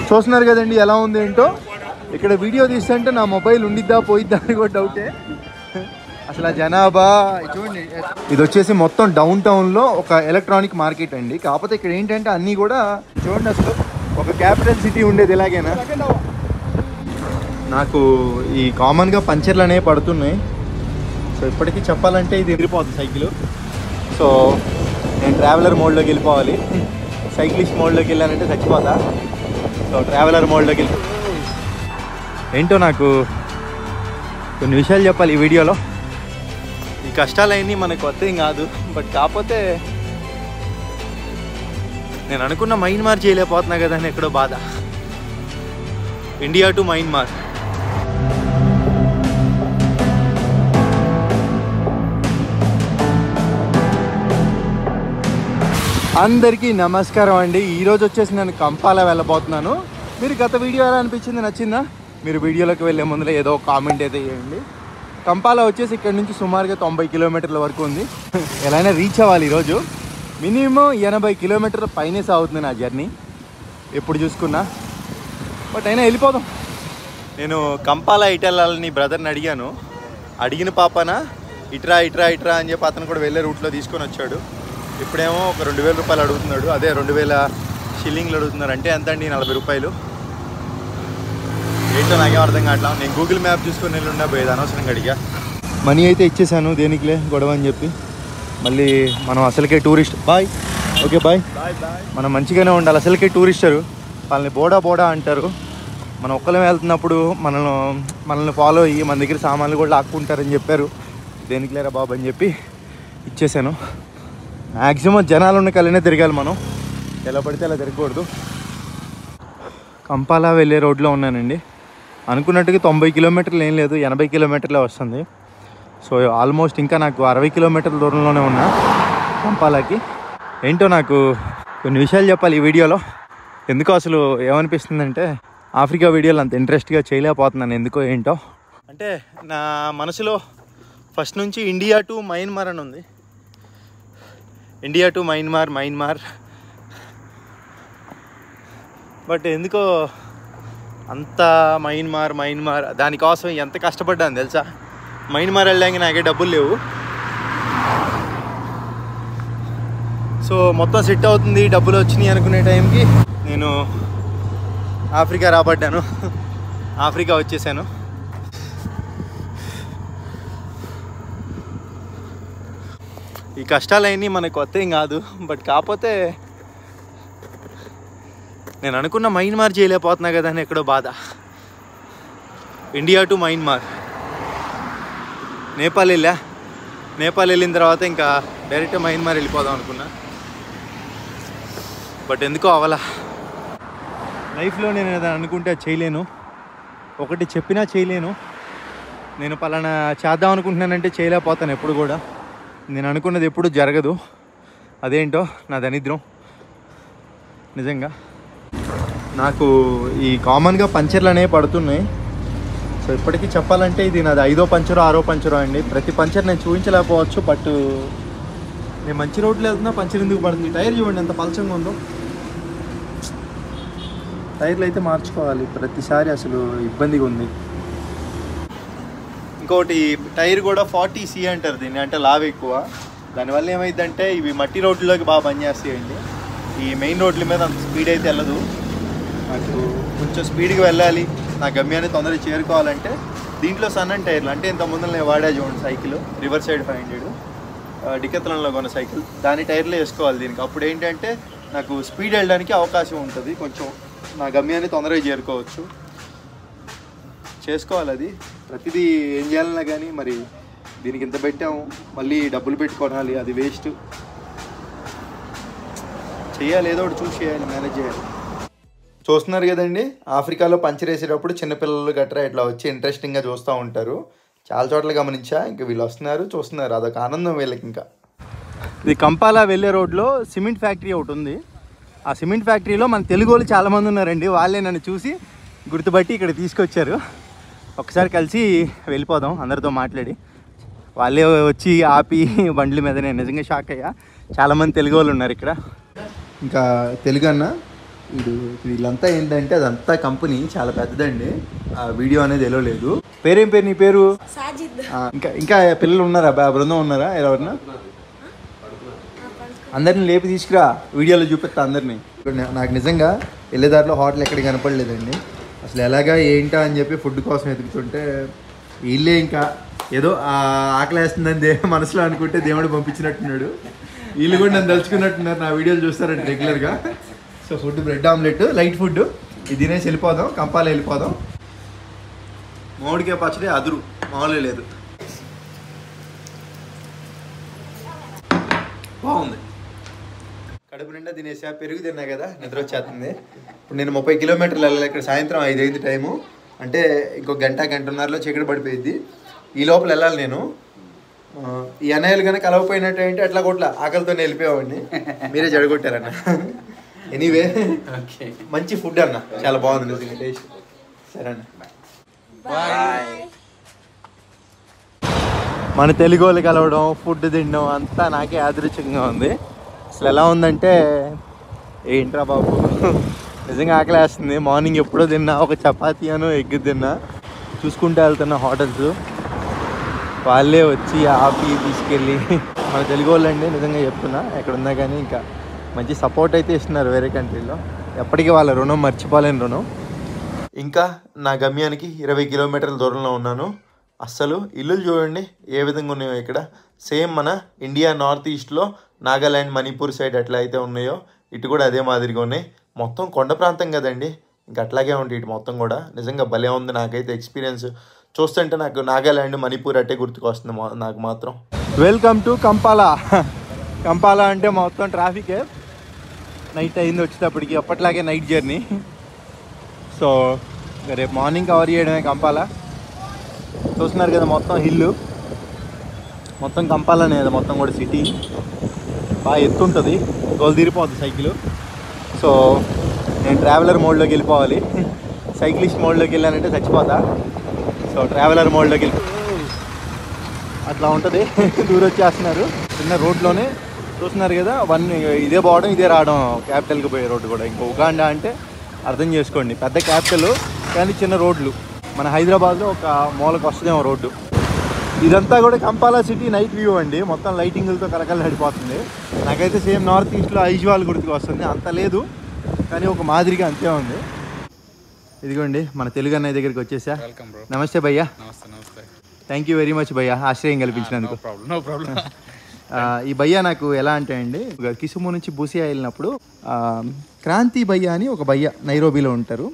చూస్తున్నారు కదండి ఎలా ఉంది ఏంటో. ఇక్కడ వీడియో తీస్తుంటే నా మొబైల్ ఉండిద్దా పోయిద్దా అని కూడా డౌటే. అసలు ఆ జనాభా చూడండి. ఇది వచ్చేసి మొత్తం డౌన్ టౌన్లో ఒక ఎలక్ట్రానిక్ మార్కెట్ అండి. కాకపోతే ఇక్కడ ఏంటంటే అన్నీ కూడా చూడండి, అసలు ఒక క్యాపిటల్ సిటీ ఉండేది ఇలాగేనా. నాకు ఈ కామన్గా పంచర్లు అనేవి పడుతున్నాయి. సో ఇప్పటికీ చెప్పాలంటే ఇది ఎగిరిపోతుంది సైకిల్. సో నేను ట్రావెలర్ మోడ్లోకి వెళ్ళిపోవాలి. సైక్లిస్ట్ మోడ్లోకి వెళ్ళానంటే చచ్చిపోతా. సో ట్రావెలర్ మోడ్లోకి వెళ్ళి ఏంటో నాకు కొన్ని విషయాలు చెప్పాలి ఈ వీడియోలో. ఈ కష్టాలన్నీ మనకు కొత్త ఏం కాదు. బట్ కాకపోతే నేను అనుకున్న మయన్మార్ చేయలేకపోతున్నా కదా అని ఎక్కడో బాధ. India to Myanmar. అందరికీ నమస్కారం అండి. ఈరోజు వచ్చేసి నేను కంపాలా వెళ్ళబోతున్నాను. మీరు గత వీడియో ఎలా అనిపించింది, నచ్చిందా? మీరు వీడియోలోకి వెళ్ళే ముందులో ఏదో కామెంట్ అయితే చేయండి. కంపాలా వచ్చేసి ఇక్కడ నుంచి సుమారుగా 90 కిలోమీటర్ల వరకు ఉంది. ఎలా అయినా రీచ్ అవ్వాలి ఈరోజు. మినిమం 80 కిలోమీటర్ల పైనే సాగుతుంది నా జర్నీ ఎప్పుడు చూసుకున్నా. బట్ అయినా వెళ్ళిపోదాం. నేను కంపాలా ఇటు వెళ్ళాలని బ్రదర్ని అడిగాను. అడిగిన పాపన ఇట్రా ఇట్రా ఇట్రా అని చెప్పి అతను కూడా వెళ్ళే రూట్లో తీసుకొని వచ్చాడు. ఇప్పుడేమో ఒక 2000 రూపాయలు అడుగుతున్నాడు. అదే 2000 షిల్లింగ్లు అడుగుతున్నారు. అంటే ఎంత అండి? 40 రూపాయలు. ఏంటో నాకేం అర్థం కావట్లా. నేను గూగుల్ మ్యాప్ చూసుకొని వెళ్ళి పోయేది అనవసరంగా అడిగా. మనీ అయితే ఇచ్చేసాను, దేనికిలే గొడవ అని చెప్పి. మళ్ళీ మనం అసలుకే టూరిస్ట్. బాయ్. Okay bye. మనం మంచిగానే ఉండాలి. అసలుకే టూరిస్టరు, వాళ్ళని బోడా బోడా అంటారు. మనం ఒక్కళ్ళమే వెళ్తున్నప్పుడు మనల్ని ఫాలో అయ్యి మన దగ్గర సామాన్లు కూడా లాక్కుంటారని చెప్పారు. దేనికిలేరా బాబు అని చెప్పి ఇచ్చేసాను. మ్యాక్సిమం జనాలు ఉన్న కళ్ళనే తిరగాలి మనం, ఎలా పడితే అలా తిరగకూడదు. కంపాలా వెళ్ళే రోడ్లో ఉన్నానండి. అనుకున్నట్టుగా 90 కిలోమీటర్లు ఏం లేదు, 80 కిలోమీటర్లే వస్తుంది. సో ఆల్మోస్ట్ ఇంకా నాకు 60 కిలోమీటర్ల దూరంలోనే ఉన్నా కంపాలాకి. ఏంటో నాకు కొన్ని విషయాలు చెప్పాలి ఈ వీడియోలో. ఎందుకో అసలు ఏమనిపిస్తుందంటే ఆఫ్రికా వీడియోలు అంత ఇంట్రెస్ట్గా చేయలేకపోతున్నాను ఎందుకో ఏంటో. అంటే నా మనసులో ఫస్ట్ నుంచి ఇండియా టు మయన్మార్ అని ఉంది. India to Myanmar. బట్ ఎందుకో అంత మయన్మార్ దానికోసం ఎంత కష్టపడ్డాను తెలుసా. మయన్మార్ వెళ్ళడానికి నాకే డబ్బులు లేవు. సో మొత్తం సెట్ అవుతుంది, డబ్బులు వచ్చినాయి అనుకునే టైంకి నేను ఆఫ్రికా రాబడ్డాను. ఆఫ్రికా వచ్చేసాను. ఈ కష్టాలన్నీ మనకు కొత్త ఏం కాదు. బట్ కాకపోతే నేను అనుకున్న మయన్మార్ చేయలేకపోతున్నా కదా అని ఎక్కడో బాధ. India to Myanmar. నేపాల్ వెళ్ళిన తర్వాత ఇంకా డైరెక్ట్ మయన్మార్ వెళ్ళిపోదాం అనుకున్నా. బట్ ఎందుకో అవలా. లైఫ్లో నేను ఏదైనా అనుకుంటే అది చేయలేను. ఒకటి చెప్పినా చేయలేను. నేను పలానా చేద్దాం అనుకుంటున్నానంటే చేయలేకపోతాను ఎప్పుడు కూడా. నేను అనుకున్నది ఎప్పుడు జరగదు. అదేంటో నా దరిద్రం నిజంగా. నాకు ఈ కామన్గా పంచర్లు అనేవి పడుతున్నాయి. సో ఇప్పటికీ చెప్పాలంటే ఇది నాది 5వ పంచరో 6వ పంచరో అండి. ప్రతి పంచర్ నేను చూపించలేకపోవచ్చు. బట్ నేను మంచి రోడ్లో వెళ్తున్నా, పంచర్ ఎందుకు పడుతుంది? టైర్ చూడండి ఎంత పలచంగా ఉందో. టైర్లు అయితే మార్చుకోవాలి ప్రతిసారి, అసలు ఇబ్బందిగా ఉంది. ఇంకోటి టైర్ కూడా 40C అంటారు దీన్ని, అంటే లావ్ ఎక్కువ. దానివల్ల ఏమైందంటే ఇవి మట్టి రోడ్లలోకి బాగా పనిచేస్తాయండి. ఈ మెయిన్ రోడ్ల మీద అంత స్పీడ్ అయితే వెళ్ళదు. నాకు కొంచెం స్పీడ్గా వెళ్ళాలి, నా గమ్యాన్ని తొందరగా చేరుకోవాలంటే దీంట్లో సన్నని టైర్లు, అంటే ఇంత ముందు నేను వాడా చూడండి సైకిల్ రివర్ సైడ్ 500 డికెత్లన్లో కొన్న సైకిల్, దాని టైర్లే వేసుకోవాలి దీనికి. అప్పుడు ఏంటంటే నాకు స్పీడ్ వెళ్ళడానికి అవకాశం ఉంటుంది, కొంచెం నా గమ్యాన్ని తొందరగా చేరుకోవచ్చు. చేసుకోవాలి అది. ప్రతిదీ ఏం చేయాలన్నా కానీ మరి దీనికి ఇంత పెట్టాము, మళ్ళీ డబ్బులు పెట్టుకోవాలి, అది వేస్ట్. చేయాలి, ఏదో ఒకటి చూసి చేయాలి, మేనేజ్ చేయాలి. చూస్తున్నారు కదండి, ఆఫ్రికాలో పంచర్ వేసేటప్పుడు చిన్నపిల్లలు గట్రా ఇట్లా వచ్చి ఇంట్రెస్టింగ్గా చూస్తూ ఉంటారు. చాలా చోట్ల గమనించా. ఇంకా వీళ్ళు వస్తున్నారు, చూస్తున్నారు, అదొక ఆనందం వీళ్ళకి. ఇంకా ఇది కంపాలా వెళ్ళే రోడ్లో సిమెంట్ ఫ్యాక్టరీ ఒకటి ఉంది. ఆ సిమెంట్ ఫ్యాక్టరీలో మన తెలుగు వాళ్ళు చాలామంది ఉన్నారండి. వాళ్ళే నన్ను చూసి గుర్తుపట్టి ఇక్కడ తీసుకొచ్చారు. ఒకసారి కలిసి వెళ్ళిపోదాం అందరితో మాట్లాడి. వాళ్ళే వచ్చి ఆపి బండ్ల మీద. నేను నిజంగా షాక్ అయ్యా, చాలామంది తెలుగు వాళ్ళు ఉన్నారు ఇక్కడ. ఇంకా తెలుగు అన్న వీళ్ళంతా ఏంటంటే అదంతా కంపెనీ చాలా పెద్దదండి. ఆ వీడియో అనేది ఎలవలేదు. పేరేం పేరు నీ పేరు? ఇంకా ఇంకా పిల్లలు ఉన్నారా? బృందం ఉన్నారా ఎవరన్నా? అందరిని లేపి తీసుకురా, వీడియోలో చూపిస్తా అందరినీ. నాకు నిజంగా వెళ్ళేదారిలో హోటల్ ఎక్కడికి కనపడలేదండి. అసలు ఎలాగా ఏంటా అని చెప్పి ఫుడ్ కోసం ఎదుగుతుంటే వీళ్ళే ఇంకా ఏదో ఆకలి వేస్తుందని మనసులో అనుకుంటే దేవుడు పంపించినట్టున్నాడు. వీళ్ళు కూడా నన్ను తలుచుకున్నట్టున్నారు. నా వీడియోలు చూస్తారండి రెగ్యులర్గా. So food bread omelette light food ఇది తినేసి వెళ్ళిపోదాం, కంపాల వెళ్ళిపోదాం. మామిడికాయ పచ్చడి అదురు మామూలు లేదు, బాగుంది. కడుపు నిండా తినేసా, పెరుగు తిన్నా కదా, నిద్ర వచ్చేస్తుంది. ఇప్పుడు నేను 30 కిలోమీటర్లు వెళ్ళాలి. ఇక్కడ సాయంత్రం 5 అయింది టైము. అంటే ఇంకొక గంటన్నరలో చీకటి పడిపోయింది. ఈ లోపల వెళ్ళాలి నేను. ఈ అన్నయ్యలు కనుక కలవపోయినట్టు ఏంటి అట్లా కొట్ల ఆకలితో వెళ్ళిపోయావండి. మీరే జడగొట్టారన్న. ఎనీవే మంచి ఫుడ్ అన్న, చాలా బాగుంది నిజంగా టేస్ట్. సరే అన్న, బాయ్. మన తెలుగు వాళ్ళు కలవడం, ఫుడ్ తినడం అంతా నాకే యాదృచ్ఛికంగా ఉంది. అసలు ఎలా ఉందంటే ఏంట్రా బాబు, నిజంగా ఆకలి వేస్తుంది. మార్నింగ్ ఎప్పుడో తిన్నా, ఒక చపాతీ అను ఎగ్ తిన్నా. చూసుకుంటూ వెళ్తున్నా హోటల్స్, వాళ్ళే వచ్చి ఆపి తీసుకెళ్ళి. మన తెలుగు వాళ్ళు అండి నిజంగా చెప్తున్నా, ఎక్కడున్నా కానీ ఇంకా మంచి సపోర్ట్ అయితే ఇస్తున్నారు వేరే కంట్రీలో. ఎప్పటికీ వాళ్ళ రుణం మర్చిపోలేని రుణం. ఇంకా నా గమ్యానికి 20 కిలోమీటర్ల దూరంలో ఉన్నాను. అస్సలు ఇల్లులు చూడండి ఏ విధంగా ఉన్నాయో ఇక్కడ. సేమ్ మన ఇండియా నార్త్ ఈస్ట్లో నాగాల్యాండ్, మణిపూర్ సైడ్ ఎట్లా అయితే ఉన్నాయో ఇటు కూడా అదే మాదిరిగా ఉన్నాయి. మొత్తం కొండ ప్రాంతం కదండి, ఇంకా అట్లాగే ఉంటాయి ఇటు మొత్తం కూడా. నిజంగా భలే ఉంది. నాకైతే ఎక్స్పీరియన్స్ చూస్తుంటే నాకు నాగాల్యాండ్, మణిపూర్ అట్టే గుర్తుకొస్తుంది నాకు మాత్రం. Welcome to కంపాలా. కంపాలా అంటే మొత్తం ట్రాఫికే. నైట్ అయింది వచ్చేటప్పటికి, అప్పట్లాగే నైట్ జర్నీ. సో రేపు మార్నింగ్ కవర్ చేయడమే కంపాలా. చూస్తున్నారు కదా మొత్తం హిల్లు, మొత్తం కంపాలనే కదా మొత్తం కూడా సిటీ. బాగా ఎత్తుంటుంది, గోలు తీరిపోద్ది సైకిల్. సో నేను ట్రావెలర్ మోడ్లోకి వెళ్ళిపోవాలి. సైక్లిస్ట్ మోడ్లోకి వెళ్ళానంటే చచ్చిపోతా. సో ట్రావెలర్ మోడ్లోకి వెళ్ళి అట్లా ఉంటుంది. దూరం వచ్చేస్తున్నారు చిన్న రోడ్లోనే. చూస్తున్నారు కదా ఇదే పోవడం ఇదే రావడం క్యాపిటల్కి పోయే రోడ్డు కూడా. ఇంకా ఉగాండా అంటే అర్థం చేసుకోండి, పెద్ద క్యాపిటల్ కానీ చిన్న రోడ్లు. మన హైదరాబాద్లో ఒక మూలకు వస్తుందేమో రోడ్డు. ఇదంతా కూడా కంపాలా సిటీ నైట్ వ్యూ అండి. మొత్తం లైటింగులతో కలకలలాడిపోతుంది. నాకైతే సేమ్ నార్త్ ఈస్ట్లో ఐజ్వాల్ గుర్తుకు వస్తుంది. అంత లేదు కానీ ఒక మాదిరిగా అంతే ఉంది. ఇదిగోండి మన తెలుగు అన్నయ్య దగ్గరికి వచ్చేసా. నమస్తే భయ్యా. థ్యాంక్ యూ వెరీ మచ్ భయ్యా, ఆశ్రయం కల్పించినందుకు. ఈ భయ్యా నాకు ఎలా అంటే అండి, కిసుము నుంచి బూసియా వెళ్ళినప్పుడు క్రాంతి భయ్యా అని ఒక భయ్యా నైరోబీలో ఉంటారు.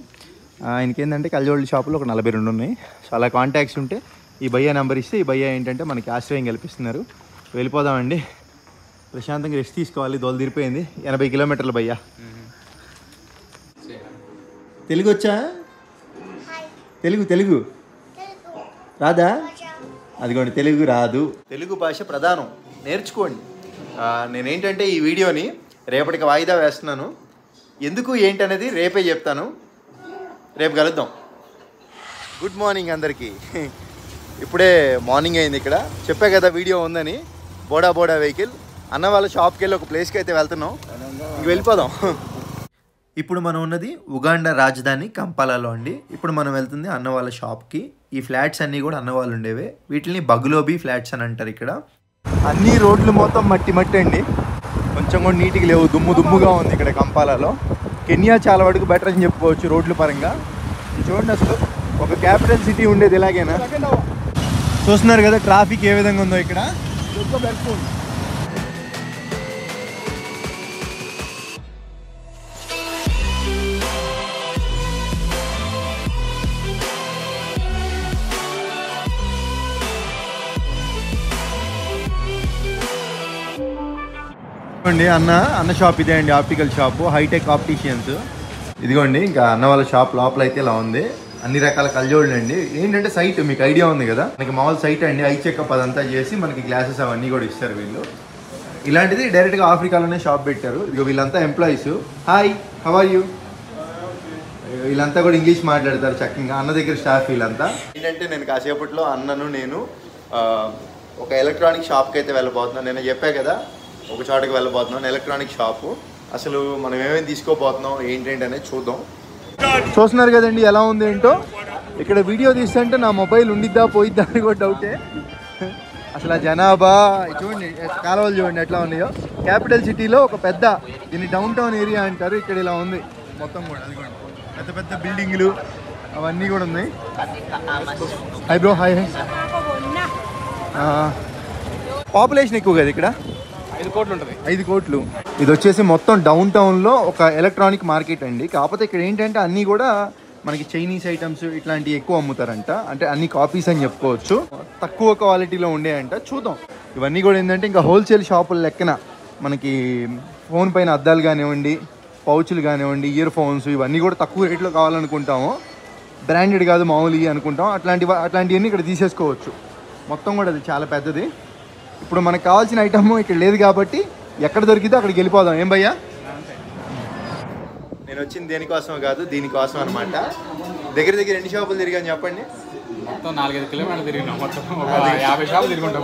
ఆయనకి ఏంటంటే కళ్ళజోళ్ళ షాపులో ఒక 42 ఉన్నాయి. సో అలా కాంటాక్ట్స్ ఉంటే ఈ భయ్యా నెంబర్ ఇస్తే ఈ భయ్యా ఏంటంటే మనకి ఆశ్రయం కల్పిస్తున్నారు. వెళ్ళిపోదామండి, ప్రశాంతంగా రెస్ట్ తీసుకోవాలి. దోలు తీరిపోయింది. 80 కిలోమీటర్లు భయ్యా. తెలుగు వచ్చా? తెలుగు రాదా? అదిగోండి తెలుగు రాదు. తెలుగు భాష ప్రధానం, నేర్చుకోండి. నేనేంటంటే ఈ వీడియోని రేపటికి వాయిదా వేస్తున్నాను. ఎందుకు ఏంటనేది రేపే చెప్తాను. రేపు కలుద్దాం. గుడ్ మార్నింగ్ అందరికీ. ఇప్పుడే మార్నింగ్ అయింది. ఇక్కడ చెప్పా కదా వీడియో ఉందని. బోడా వెహికల్ అన్న వాళ్ళ షాప్కి వెళ్ళి ఒక ప్లేస్కి అయితే వెళ్తున్నాం. ఇంక వెళ్ళిపోదాం. ఇప్పుడు మనం ఉన్నది ఉగాండా రాజధాని కంపాలాలో అండి. ఇప్పుడు మనం వెళ్తుంది అన్న వాళ్ళ షాప్కి. ఈ ఫ్లాట్స్ అన్నీ కూడా అన్న వాళ్ళు ఉండేవే. వీటిని బగులోబీ ఫ్లాట్స్ అని అంటారు. ఇక్కడ అన్ని రోడ్లు మొత్తం మట్టి అండి, కొంచెం కూడా నీట్గా లేవు. దుమ్ముగా ఉంది ఇక్కడ కంపాలాలో. కెన్యా చాలా వరకు బెటర్ అని చెప్పుకోవచ్చు రోడ్ల పరంగా. చూడండి అసలు ఒక క్యాపిటల్ సిటీ ఉండేది ఇలాగేనా? చూస్తున్నారు కదా ట్రాఫిక్ ఏ విధంగా ఉందో ఇక్కడ. అన్న షాప్ ఇదే అండి, ఆప్టికల్ షాపు, హైటెక్ ఆప్టిషియన్స్. ఇదిగోండి ఇంకా అన్న వాళ్ళ షాప్ లోపల అయితే ఇలా ఉంది. అన్ని రకాల కళ్ళజోళ్ళు అండి. ఏంటంటే సైట్ మీకు ఐడియా ఉంది కదా, మనకి మామూలు సైట్ అండి. ఐ చెకప్ అదంతా చేసి మనకి గ్లాసెస్ అవన్నీ కూడా ఇస్తారు వీళ్ళు. ఇలాంటిది డైరెక్ట్గా ఆఫ్రికాలోనే షాప్ పెట్టారు. ఇదిగో వీళ్ళంతా employees. Hi, how are you? వీళ్ళంతా కూడా ఇంగ్లీష్ మాట్లాడతారు చక్కగా. అన్న దగ్గర స్టాఫ్ వీళ్ళంతా. ఏంటంటే నేను కాసేపట్లో అన్నను నేను ఒక ఎలక్ట్రానిక్ షాప్కి అయితే వెళ్ళబోతున్నాను. నేను చెప్పా కదా ఒక చోటకి వెళ్ళబోతున్నాను, ఎలక్ట్రానిక్ షాపు. అసలు మనం ఏమేమి తీసుకోబోతున్నాం ఏంటంటే అనేది చూద్దాం. చూస్తున్నారు కదండి ఎలా ఉంది ఏంటో. ఇక్కడ వీడియో తీస్తుంటే నా మొబైల్ ఉండిద్దా పోయిద్దా అని కూడా డౌటే. అసలు ఆ జనాభా చూడండి, కాలువలు చూడండి ఎట్లా ఉన్నాయో. క్యాపిటల్ సిటీలో ఒక పెద్ద దీన్ని డౌన్ టౌన్ ఏరియా అంటారు. ఇక్కడ ఇలా ఉంది మొత్తం కూడా. అది కూడా పెద్ద పెద్ద బిల్డింగ్లు అవన్నీ కూడా ఉన్నాయి. Hi bro. హాయ్. పాపులేషన్ ఎక్కువ కదా ఇక్కడ, 5 కోట్లు ఉంటుంది. 5 కోట్లు. ఇది వచ్చేసి మొత్తం డౌన్ టౌన్లో ఒక ఎలక్ట్రానిక్ మార్కెట్ అండి. కాకపోతే ఇక్కడ ఏంటంటే అన్నీ కూడా మనకి చైనీస్ ఐటమ్స్ ఇట్లాంటివి ఎక్కువ అమ్ముతారంట. అంటే అన్ని కాపీస్ అని చెప్పుకోవచ్చు, తక్కువ క్వాలిటీలో ఉండేయంట. చూద్దాం. ఇవన్నీ కూడా ఏంటంటే ఇంకా హోల్సేల్ షాపుల లెక్కన మనకి ఫోన్ పైన అద్దాలు కానివ్వండి, పౌచులు కానివ్వండి, ఇయర్ ఫోన్స్ ఇవన్నీ కూడా తక్కువ రేట్లో కావాలనుకుంటాము. బ్రాండెడ్ కాదు మామూలుగా అనుకుంటాం. అట్లాంటివన్నీ ఇక్కడ తీసేసుకోవచ్చు. మొత్తం కూడా అది చాలా పెద్దది. ఇప్పుడు మనకు కావాల్సిన ఐటమ్ ఇక్కడ లేదు కాబట్టి ఎక్కడ దొరికితే అక్కడికి వెళ్ళిపోదాం. ఏం భయ్యా? నేను వచ్చింది దేనికోసం కాదు, దీనికోసం అనమాట. దగ్గర ఎన్ని షాపులు తిరిగాను చెప్పండి? మొత్తం 4-5 కిలోమీటర్లు తిరిగినాం. మొత్తం 50 షాపులు తిరుగుంటాం.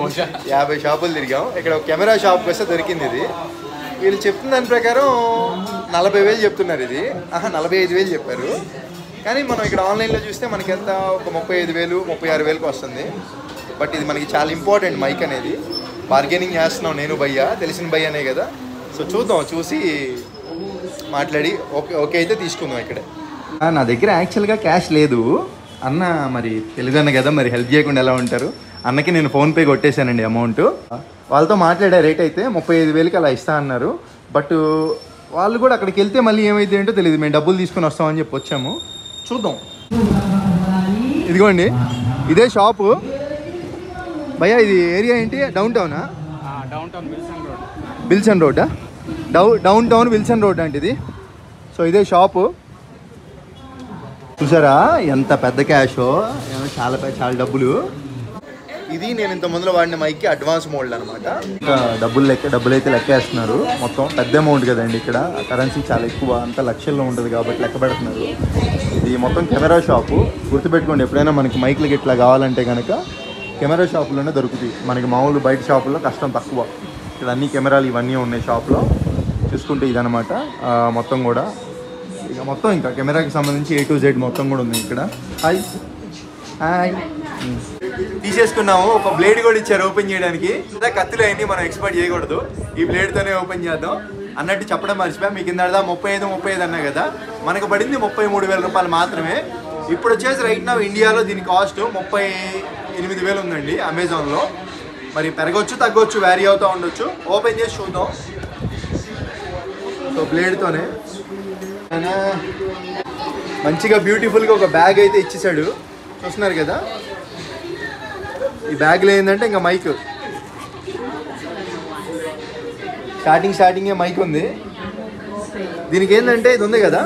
50 షాపులు తిరిగాం. ఇక్కడ ఒక కెమెరా షాప్కి వస్తే దొరికింది ఇది. వీళ్ళు చెప్తున్న దాని ప్రకారం 40,000 చెప్తున్నారు. ఇది 45,000 చెప్పారు. కానీ మనం ఇక్కడ ఆన్లైన్లో చూస్తే మనకి ఎంత ఒక 35,000 36,000కి వస్తుంది. బట్ ఇది మనకి చాలా ఇంపార్టెంట్ మైక్ అనేది. బార్గెనింగ్ చేస్తున్నాం నేను భయ్యా, తెలిసిన భయ్యానే కదా. సో చూద్దాం, చూసి మాట్లాడి ఓకే అయితే తీసుకుందాం ఇక్కడే. నా దగ్గర యాక్చువల్గా క్యాష్ లేదు అన్న, మరి తెలుగన్న కదా, మరి హెల్ప్ చేయకుండా ఎలా ఉంటారు. అన్నకి నేను ఫోన్పే కొట్టేశానండి అమౌంట్. వాళ్ళతో మాట్లాడే రేట్ అయితే 35,000కి అలా ఇస్తా అన్నారు. బట్ వాళ్ళు కూడా అక్కడికి వెళ్తే మళ్ళీ ఏమైంది ఏంటో తెలియదు. మేము డబ్బులు తీసుకొని వస్తామని చెప్పి వచ్చాము. చూద్దాం. ఇదిగోండి ఇదే షాపు భయ్యా. ఇది ఏరియా ఏంటి? డౌన్ టౌనా? విల్సన్ రోడ్డా? డౌన్ టౌన్ విల్సన్ రోడ్ అంటే ఇది. సో ఇదే షాపు. చూసారా ఎంత పెద్ద క్యాషో, చాలా డబ్బులు. ఇది నేను ఇంత ముందులో వాడిన మైక్కి అడ్వాన్స్ మోడ్ అనమాట. ఇంకా డబ్బులు అయితే లెక్కేస్తున్నారు. మొత్తం పెద్ద అమౌంట్ కదండి, ఇక్కడ కరెన్సీ చాలా ఎక్కువ, అంత లక్షల్లో ఉంటుంది కాబట్టి లెక్క పెడుతున్నారు. ఇది మొత్తం కెమెరా షాపు. గుర్తుపెట్టుకోండి, ఎప్పుడైనా మనకి మైక్లకి ఇట్లా కావాలంటే కనుక కెమెరా షాపులోనే దొరుకుతాయి. మనకి మామూలు బయట షాపుల్లో కష్టం తక్కువ. ఇక్కడ అన్ని కెమెరాలు ఇవన్నీ ఉన్నాయి షాప్లో. చూసుకుంటే ఇదనమాట మొత్తం కూడా. ఇక మొత్తం ఇంకా కెమెరాకి సంబంధించి A to Z మొత్తం కూడా ఉంది ఇక్కడ. హాయ్. తీసేసుకున్నాము. ఒక బ్లేడ్ కూడా ఇచ్చారు ఓపెన్ చేయడానికి. కత్తులు అయింది, మనం ఎక్స్పర్ట్ చేయకూడదు. ఈ బ్లేడ్తోనే ఓపెన్ చేద్దాం అన్నట్టు చెప్పడం మర్చిపోయా. మీకు కింద 35 అన్నా కదా, మనకు పడింది 33,000 రూపాయలు మాత్రమే. ఇప్పుడు వచ్చేసి రైట్ నా ఇండియాలో దీని కాస్ట్ 38,000 ఉందండి అమెజాన్లో. మరి పెరగవచ్చు తగ్గొచ్చు, వ్యారీ అవుతూ ఉండొచ్చు. ఓపెన్ చేసి చూద్దాం. సో బ్లేడ్తోనే మంచిగా బ్యూటిఫుల్గా ఒక బ్యాగ్ అయితే ఇచ్చేసాడు. చూస్తున్నారు కదా, ఈ బ్యాగ్లో ఏంటంటే ఇంకా మైక్. స్టార్టింగే మైక్ ఉంది. దీనికి ఏంటంటే ఇది ఉంది కదా,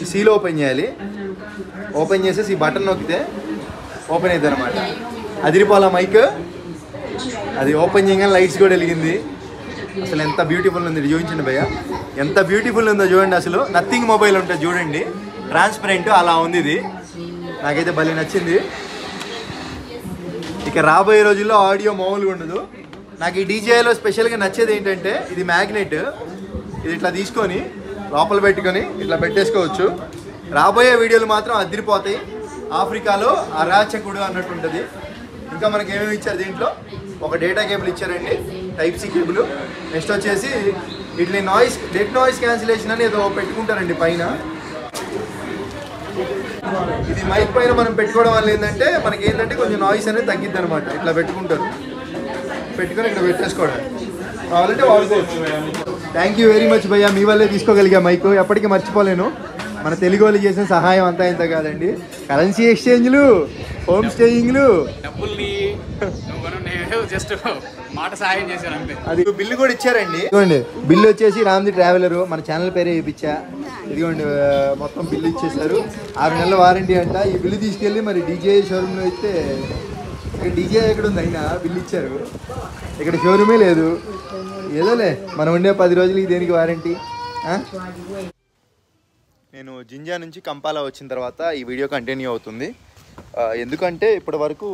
ఈ సీల్ ఓపెన్ చేయాలి. ఓపెన్ చేసేసి ఈ బటన్ నొక్కితే ఓపెన్ అవుతుంది అనమాట. అదిరిపోలా మైక్. అది ఓపెన్ చేయగానే లైట్స్ కూడా వెలిగింది. అసలు ఎంత బ్యూటిఫుల్ ఉంది చూపించండి భయ్య. ఎంత బ్యూటిఫుల్ ఉందో చూడండి. అసలు నథింగ్ మొబైల్ ఉంటుంది చూడండి, ట్రాన్స్పరెంట్ అలా ఉంది. ఇది నాకైతే భలే నచ్చింది. ఇక రాబోయే రోజుల్లో ఆడియో మామూలుగా ఉండదు. నాకు ఈ DJIలో స్పెషల్గా నచ్చేది ఏంటంటే ఇది మ్యాగ్నెట్. ఇది ఇట్లా తీసుకొని లోపల పెట్టుకొని ఇట్లా పెట్టేసుకోవచ్చు. రాబోయే వీడియోలు మాత్రం అదిరిపోతాయి. ఆఫ్రికాలో అరాచకుడు అన్నట్టు ఉంటుంది. ఇంకా మనకి ఏమేమి ఇచ్చారు దీంట్లో? ఒక డేటా కేబుల్ ఇచ్చారండి, Type-C కేబుల్. నెక్స్ట్ వచ్చేసి ఇట్లా డెడ్ నాయిస్ క్యాన్సిలేషన్ అని ఏదో పెట్టుకుంటారండి పైన. ఇది మైక్ పైన మనం పెట్టుకోవడం వల్ల ఏంటంటే మనకి ఏంటంటే కొంచెం నాయిస్ అనేది తగ్గిద్ది అనమాట. ఇట్లా పెట్టుకుంటారు, పెట్టుకొని ఇక్కడ పెట్టేసుకోవడం కావాలంటే వాడుకోవచ్చు. థ్యాంక్ యూ వెరీ మచ్ భయ్యా, మీ వల్లే తీసుకోగలిగా మైక్. ఎప్పటికీ మర్చిపోలేను. మన తెలుగు వాళ్ళు చేసిన సహాయం అంతా ఇంత కాదండి. కరెన్సీ ఎక్స్చేంజ్లు, హోమ్ స్టేయింగ్లు, డబ్బుల్ని జస్ట్ మాట సహాయం చేశారు అంతే. అది బిల్లు కూడా ఇచ్చారండి. ఇదిగోండి బిల్లు వచ్చేసి రామ్ది ట్రావెలర్, మన ఛానల్ పేరే ఇప్పించా. ఇదిగోండి మొత్తం బిల్లు ఇచ్చేసారు. 6 నెలల వారంటీ అంట. ఈ బిల్లు తీసుకెళ్ళి మరి DJI షోరూమ్లో ఇస్తే, ఇక్కడ DJI ఎక్కడ ఉంది అయినా బిల్లు ఇచ్చారు. ఇక్కడ షోరూమే లేదు. ఏదోలే, మనం ఉండే 10 రోజులకి దేనికి వారంటీ. నేను జింజా నుంచి కంపాలా వచ్చిన తర్వాత ఈ వీడియో కంటిన్యూ అవుతుంది. ఎందుకంటే ఇప్పటి వరకు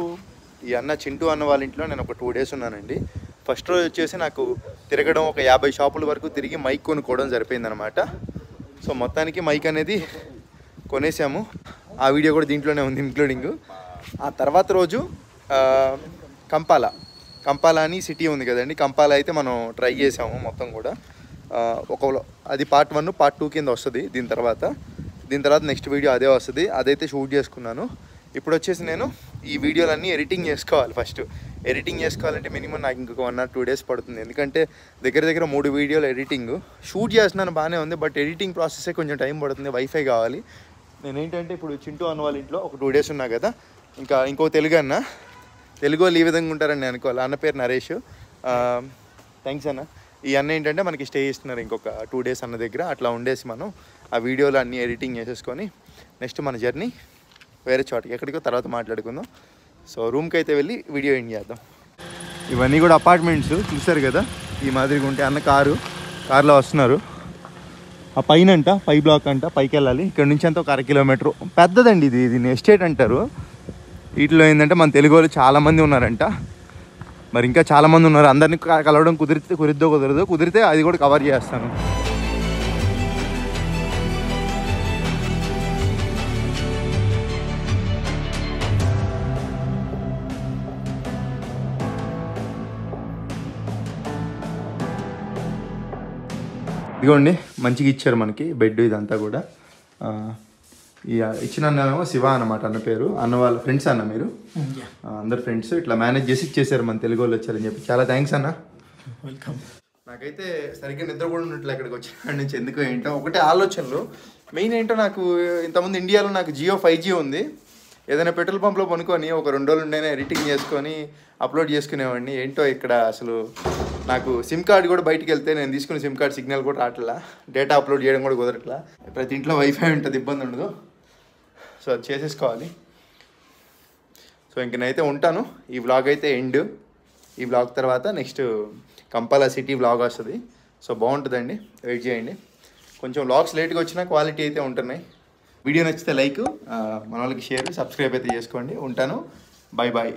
ఈ అన్న చింటూ అన్న వాళ్ళ ఇంట్లో నేను ఒక 2 డేస్ ఉన్నానండి. ఫస్ట్ రోజు వచ్చేసి నాకు తిరగడం ఒక 50 షాపుల వరకు తిరిగి మైక్ కొనుక్కోవడం సరిపోయిందనమాట. సో మొత్తానికి మైక్ అనేది కొనేసాము. ఆ వీడియో కూడా దీంట్లోనే ఉంది ఇంక్లూడింగ్. ఆ తర్వాత రోజు కంపాలా అని సిటీ ఉంది కదండి, కంపాలా అయితే మనం ట్రై చేసాము మొత్తం కూడా. అది పార్ట్ 1 పార్ట్ 2 కింద వస్తుంది. దీని తర్వాత నెక్స్ట్ వీడియో అదే వస్తుంది. అదైతే షూట్ చేసుకున్నాను. ఇప్పుడు వచ్చేసి నేను ఈ వీడియోలన్నీ ఎడిటింగ్ చేసుకోవాలి. ఫస్ట్ ఎడిటింగ్ చేసుకోవాలంటే మినిమం నాకు ఇంకొక 1 or 2 days పడుతుంది. ఎందుకంటే దగ్గర 3 వీడియోలు ఎడిటింగ్ షూట్ చేస్తున్నాను, బాగానే ఉంది. బట్ ఎడిటింగ్ ప్రాసెసే కొంచెం టైం పడుతుంది. వైఫై కావాలి. నేనేంటంటే ఇప్పుడు చింటూ అన్న వాళ్ళ ఇంట్లో ఒక 2 days ఉన్నా కదా, ఇంకో తెలుగు వాళ్ళు ఈ విధంగా ఉంటారని నేను అనుకోవాలి. అన్న పేరు నరేష్. థ్యాంక్స్ అన్న. ఈ అన్న ఏంటంటే మనకి స్టే ఇస్తున్నారు ఇంకొక 2 days అన్న దగ్గర. అట్లా ఉండేసి మనం ఆ వీడియోలు అన్నీ ఎడిటింగ్ చేసేసుకొని నెక్స్ట్ మన జర్నీ వేరే చోటకి ఎక్కడికో తర్వాత మాట్లాడుకుందాం. సో రూమ్కి అయితే వెళ్ళి వీడియో ఎండ్ చేద్దాం. ఇవన్నీ కూడా అపార్ట్మెంట్స్ చూసారు కదా, ఈ మాదిరిగా ఉంటే. అన్న కారులో వస్తున్నారు. ఆ పై బ్లాక్ అంట, పైకి వెళ్ళాలి. ఇక్కడ నుంచి అంతా ఒక 1/2 kilometer పెద్దదండి. దీన్ని ఎస్టేట్ అంటారు. వీటిలో ఏంటంటే మన తెలుగు వాళ్ళు చాలామంది ఉన్నారంట. మరి ఇంకా చాలామంది ఉన్నారు. అందరినీ కలవడం కుదిరితే అది కూడా కవర్ చేస్తాను. ఇదిగోండి మంచిగా ఇచ్చారు మనకి బెడ్. ఇదంతా కూడా ఇచ్చిన అన్నేమో శివ అన్నమాట అన్న పేరు. అన్న వాళ్ళ ఫ్రెండ్స్ అన్న మీరు? అందరు ఫ్రెండ్స్. ఇట్లా మేనేజ్ చేసి ఇచ్చేసారు మన తెలుగు వాళ్ళు వచ్చారని చెప్పి. చాలా థ్యాంక్స్ అన్న. వెల్కమ్. నాకైతే సరిగ్గా నిద్ర కూడా ఉన్నట్లు ఇక్కడికి వచ్చిన నుంచి. ఎందుకో ఏంటో ఒకటే ఆలోచనలు. మెయిన్ ఏంటో నాకు ఇంతకుముందు ఇండియాలో నాకు జియో 5G ఉంది. ఏదైనా పెట్రోల్ పంప్లో పనుకొని ఒక 2 రోజులు ఉండేనే ఎడిటింగ్ చేసుకొని అప్లోడ్ చేసుకునేవాడిని. ఏంటో ఇక్కడ అసలు నాకు సిమ్ కార్డ్ కూడా బయటికి వెళ్తే నేను తీసుకున్న సిమ్ కార్డ్ సిగ్నల్ కూడా రావట్లా. డేటా అప్లోడ్ చేయడం కూడా కుదరట్లా. ప్రతి ఇంట్లో వైఫై ఉంటుంది, ఇబ్బంది ఉండదు. సో అది చేసేసుకోవాలి. సో ఇంక నేనైతే ఉంటాను. ఈ వ్లాగ్ అయితే ఎండ్. ఈ వ్లాగ్ తర్వాత నెక్స్ట్ కంపాలా సిటీ వ్లాగ్ వస్తుంది. సో బాగుంటుందండి, వెయిట్ చేయండి. కొంచెం వ్లాగ్స్ లేట్గా వచ్చినా క్వాలిటీ అయితే ఉంటున్నాయి. వీడియో నచ్చితే లైక్, మన వాళ్ళకి షేర్, సబ్స్క్రైబ్ అయితే చేసుకోండి. ఉంటాను. Bye bye.